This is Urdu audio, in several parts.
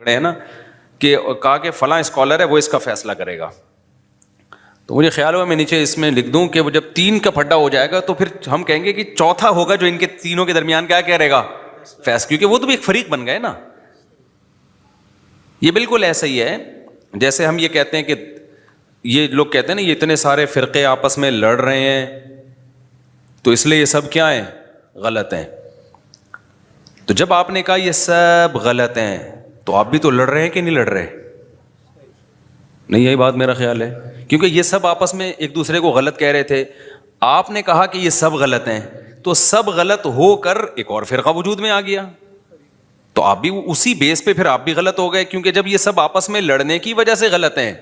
ہے نا کہ کہا کہ فلاں اسکالر ہے وہ اس کا فیصلہ کرے گا. تو مجھے خیال ہوا میں نیچے اس میں لکھ دوں کہ وہ جب 3 کا پھڈا ہو جائے گا تو پھر ہم کہیں گے کہ چوتھا ہوگا جو ان کے تینوں کے درمیان کیا کرے گا فیصلہ, کیونکہ وہ تو بھی ایک فریق بن گئے نا. یہ بالکل ایسا ہی ہے جیسے ہم یہ کہتے ہیں کہ یہ لوگ کہتے ہیں نا یہ اتنے سارے فرقے آپس میں لڑ رہے ہیں تو اس لیے یہ سب کیا ہیں غلط ہیں. تو جب آپ نے کہا یہ سب غلط ہیں تو آپ بھی تو لڑ رہے ہیں کہ نہیں لڑ رہے؟ نہیں, یہی بات میرا خیال ہے, کیونکہ یہ سب آپس میں ایک دوسرے کو غلط کہہ رہے تھے. آپ نے کہا کہ یہ سب غلط ہیں تو سب غلط ہو کر ایک اور فرقہ وجود میں آ گیا تو آپ بھی اسی بیس پہ پھر آپ بھی غلط ہو گئے, کیونکہ جب یہ سب آپس میں لڑنے کی وجہ سے غلط ہیں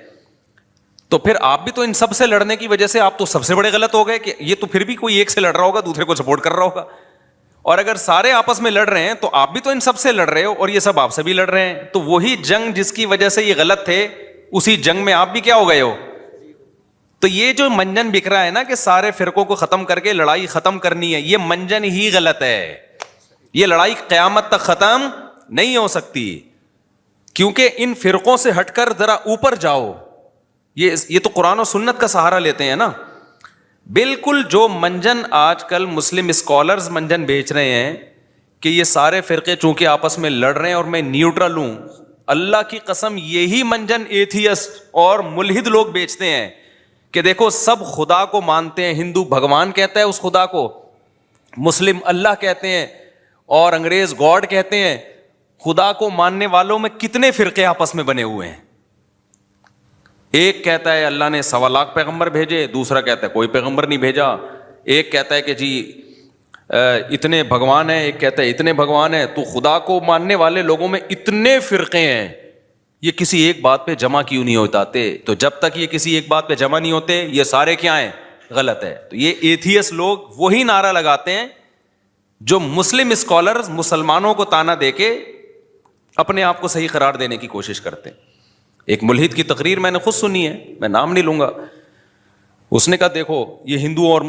تو پھر آپ بھی تو ان سب سے لڑنے کی وجہ سے آپ تو سب سے بڑے غلط ہو گئے کہ یہ تو پھر بھی کوئی ایک سے لڑ رہا ہوگا دوسرے کو سپورٹ کر رہا ہوگا. اور اگر سارے آپس میں لڑ رہے ہیں تو آپ بھی تو ان سب سے لڑ رہے ہو اور یہ سب آپ سے بھی لڑ رہے ہیں, تو وہی جنگ جس کی وجہ سے یہ غلط تھے اسی جنگ میں آپ بھی کیا ہو گئے ہو. تو یہ جو منجن بکھ رہا ہے نا کہ سارے فرقوں کو ختم کر کے لڑائی ختم کرنی ہے, یہ منجن ہی غلط ہے. یہ لڑائی قیامت تک ختم نہیں ہو سکتی, کیونکہ ان فرقوں سے ہٹ کر ذرا اوپر جاؤ. یہ تو قرآن و سنت کا سہارا لیتے ہیں نا. بالکل جو منجن آج کل مسلم اسکالرز منجن بیچ رہے ہیں کہ یہ سارے فرقے چونکہ آپس میں لڑ رہے ہیں اور میں نیوٹرل ہوں, اللہ کی قسم یہی منجن ایتھیسٹ اور ملحد لوگ بیچتے ہیں کہ دیکھو سب خدا کو مانتے ہیں, ہندو بھگوان کہتا ہے اس خدا کو, مسلم اللہ کہتے ہیں اور انگریز گاڈ کہتے ہیں. خدا کو ماننے والوں میں کتنے فرقے آپس میں بنے ہوئے ہیں. ایک کہتا ہے اللہ نے 1.25 لاکھ پیغمبر بھیجے, دوسرا کہتا ہے کوئی پیغمبر نہیں بھیجا. ایک کہتا ہے کہ جی اتنے بھگوان ہیں, ایک کہتا ہے اتنے بھگوان ہیں. تو خدا کو ماننے والے لوگوں میں اتنے فرقے ہیں, یہ کسی ایک بات پہ جمع کیوں نہیں ہوتے؟ تو جب تک یہ کسی ایک بات پہ جمع نہیں ہوتے یہ سارے کیا ہیں غلط ہے. تو یہ ایتھیس لوگ وہی نعرہ لگاتے ہیں جو مسلم اسکالرز مسلمانوں کو تانا دے کے اپنے آپ کو صحیح قرار دینے کی کوشش کرتے ہیں. ایک ملحد کی تقریر میں نے خود سنی ہے, میں نام نہیں لوں گا. اس نے کہا دیکھو یہ ہندو اور